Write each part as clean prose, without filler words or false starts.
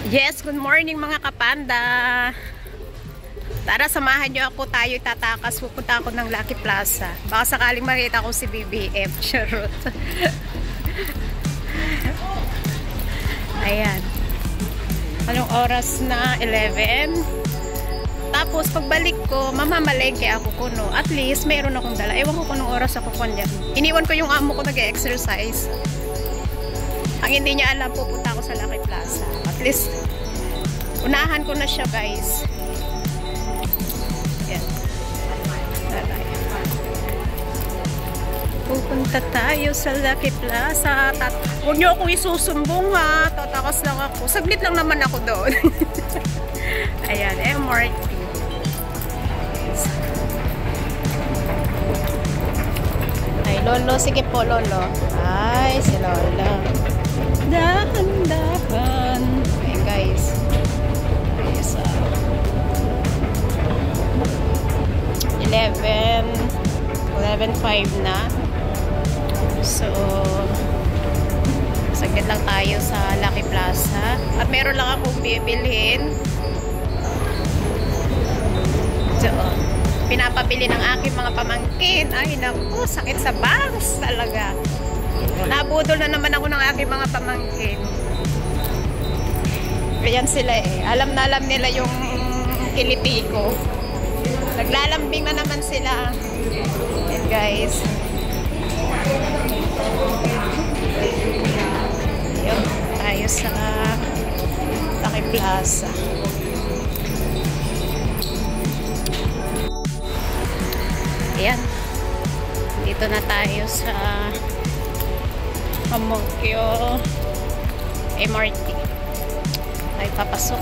Yes, good morning mga kapanda. Tara, samahan nyo ako, tayo tatakas. Pupunta ako ng Lucky Plaza. Baka sakaling makita ko si BBM. Charot. Ayan. Anong oras na? 11. Tapos pagbalik ko, mamamalengke ako kuno. At least mayroon akong dala. Ewan ko kung anong oras ako kanya. Iniwan ko yung amo ko nag-exercise. Ang hindi niya alam, pupunta ako sa Lucky Plaza. At least unahan ko na siya, guys. Yan. Pupunta tayo sa Lucky Plaza. Huwag niyo akong isusumbong, ha. Tatakas lang ako. Saglit lang naman ako doon. Ayan, MRT. Ay, Lolo. Sige po, Lolo. Ay, si Lola. Dahan-dahan. Ayan, guys. 11:05 na. So, saglit lang tayo sa Lucky Plaza. At meron lang akong bibilhin. So, pinapabili ng aking mga pamangkin. Ay, naku, sakit sa bangs talaga. Nabudol na naman ako ng aking mga pamangkin. Ayan sila eh. Alam na alam nila yung kiliti ko. Naglalambing na naman sila. Ayan, guys. Ayan, tayo sa Lucky Plaza. Ayan. Dito na tayo sa Pamukyo MRT. Ay, papasok.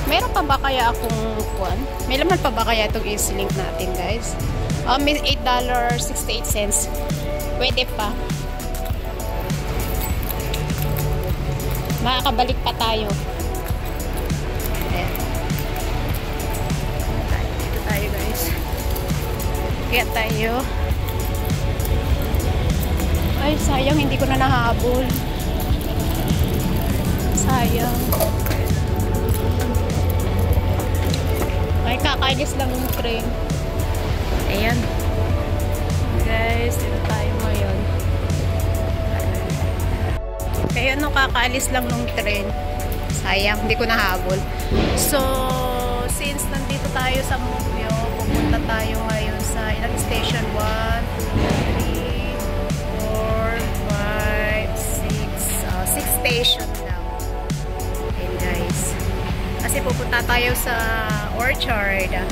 Meron pa ba kaya akong kuwan? May laman pa ba kaya itong EasyLink natin, guys? May $8.68. Pwede pa. Makakabalik pa tayo. Ayan. Dito tayo, guys. Kaya tayo. Ay, sayang. Hindi ko na nahabol. Sayang. Ay, kakainis lang yung train. Ayan. Guys, dito tayo ngayon. Kaya no, kakaalis lang ng train. Sayang, hindi ko nahabol. So, since nandito tayo sa Mumyo, pupunta tayo ngayon sa ilang station? 1, 2, 3, 4, 5, 6. 6 station lang. Ayan, guys. Kasi pupunta tayo sa Orchard. Ayan.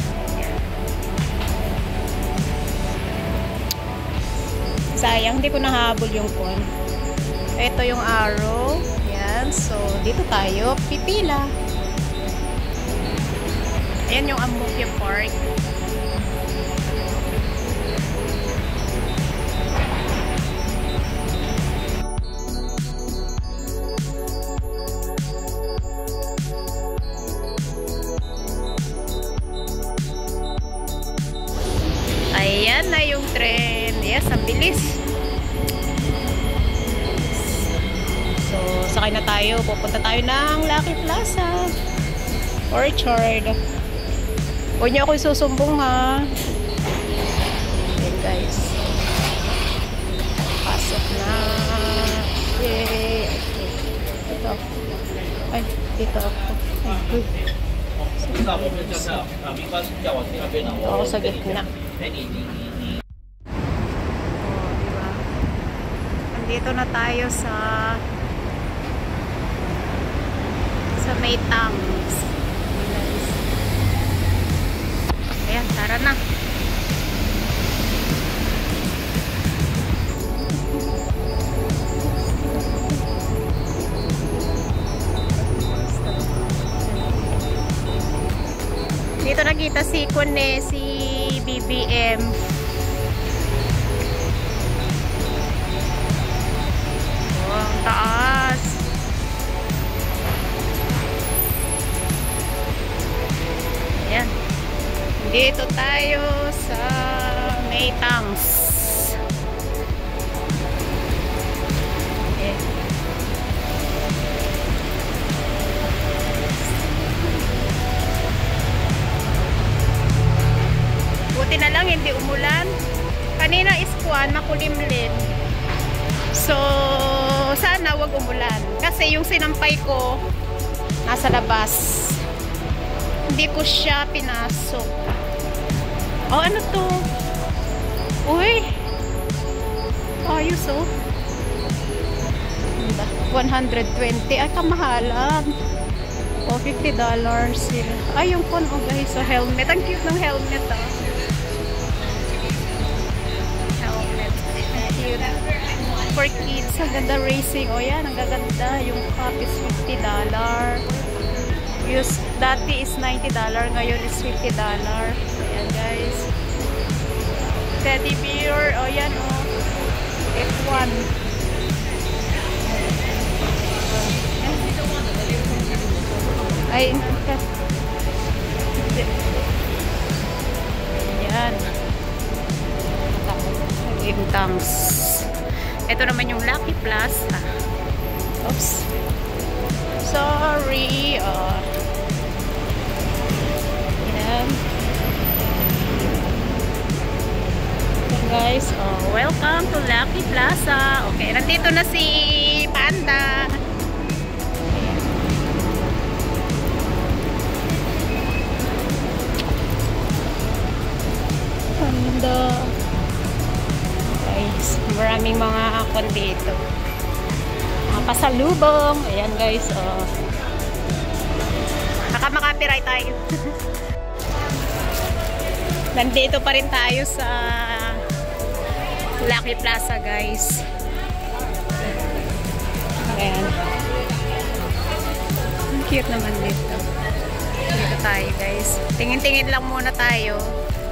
Sayang, hindi ko nahabol yung phone. Ito yung arrow. Ayan. So, dito tayo. Pipila. Ayan yung Amukyo Park. Ayan na yung tren. Yes, ang bilis. So, sakay na tayo. Pupunta tayo ng Lucky Plaza. Orchard. Huwag niyo ako isusumbong, ha. Ayan, guys. Pasok na. Yay. Dito. Ay, dito ako. Ay, dito ako sa gitna. Nandito na tayo sa Maytangs. Ayan, tara na. Dito nakita si Kone, si BBM. Oh, ang taas. Ayan. Dito tayo sa Maytangs. makulimlim. So, sana wag umulan. Kasi yung sinampay ko, nasa labas. Hindi ko siya pinasok. Oh, ano to? Uy! Ayos, oh. 120. Ay, kamahalan. O, $50 sila. Ay, yung phone, oh guys. So, helmet. Ang cute ng helmet, ah. Helmet. Ang cute. For kids. Ang ganda racing. O, yan. Ang gaganda. Yung cup is $50. Dati is $90. Ngayon is $50. Ayan, guys. Teddy bear. O, yan, o. F1. Ay, ayan. Game tanks. Ito naman yung Lucky Plaza. Oops. Sorry. Ayan. Guys, welcome to Lucky Plaza. Okay, nandito na si Panda. Panda. Guys, maraming mga akon dito. Mga pasalubong. Ayan guys, baka makapiright tayo. Nandito pa rin tayo sa Lucky Plaza, guys. Ayan. Ang cute naman dito. Dito tayo, guys. Tingin-tingin lang muna tayo.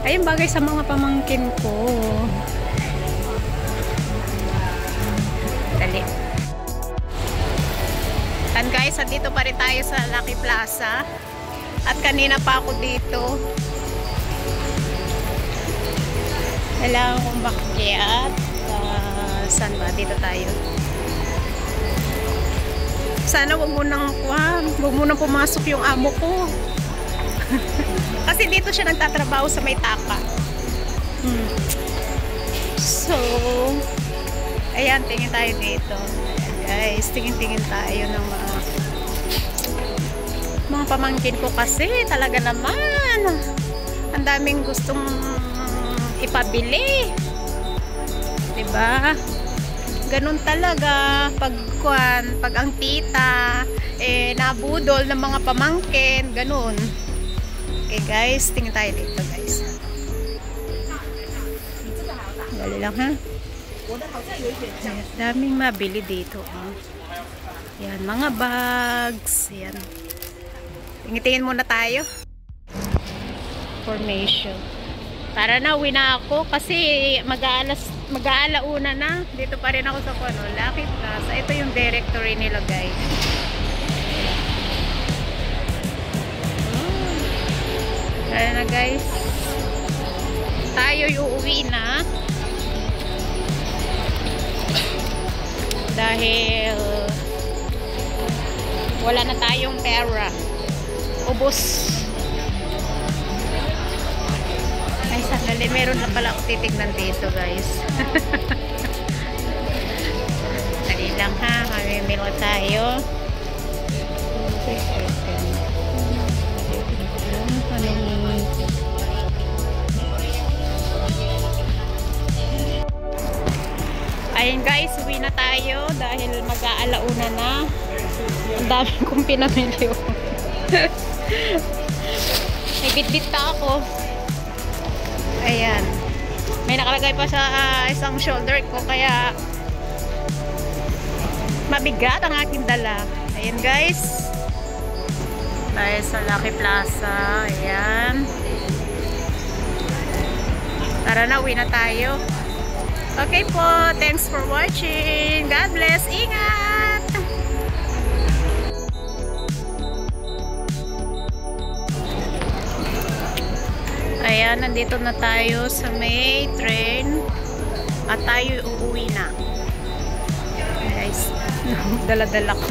Ayun, bagay sa mga pamangkin ko. Dali. And guys, dito pa rin tayo sa Lucky Plaza. At kanina pa ako dito. Kailangan kong bakyat. Saan ba? Dito tayo. Sana wag mo nang pumasok yung amo ko. Kasi dito siya nagtatrabaho sa may tapa. So, ayan, tingin tayo dito. Ayan, guys, tingin-tingin tayo ng mga pamangkin ko kasi talaga naman ang daming gustong ipabili. Diba? Ganun talaga pag ang tita nabudol ng mga pamangkin, ganun. Okay guys, tingin tayo dito guys. Dali lang ha. Daming mabili dito. Yan, mga bags. Yan. Tingin-tingin muna tayo. Formation. Para na, uwi na ako kasi mag-aalauna na. Dito pa rin ako sa Lucky Plaza. Ito yung directory nila guys. Kaya na guys, tayo uuwi na dahil wala na tayong pera, ubos. Ay sandali, meron na pala ako titignan dito guys. Dali lang ha, mamimilo tayo. Ayun guys, uwi na tayo dahil mag-aalauna na. Ang dami kong pinamili. May bit-bit pa ako. Ayan. May nakalagay pa sa isang shoulder ko kaya mabigat ang aking dala. Ayan guys. Tayo sa Lucky Plaza. Ayan. Tara na, uwi na tayo. Okay po, thanks for watching. God bless. Ingat! Ayan, nandito na tayo sa may train. At tayo uuwi na. Guys, dala-dala ko.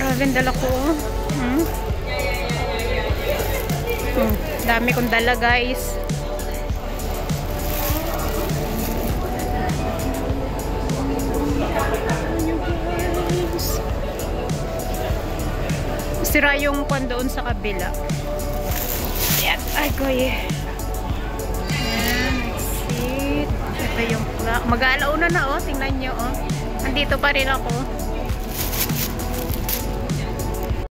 Grabe, ang dala ko. Hmm? Dami kong dala, guys. Sira yung kwan doon sa kabila. Ayan. Ay, goy. Ayan. Exit. Ito yung mag-aalauna na, oh. Tingnan nyo, oh. Andito pa rin ako.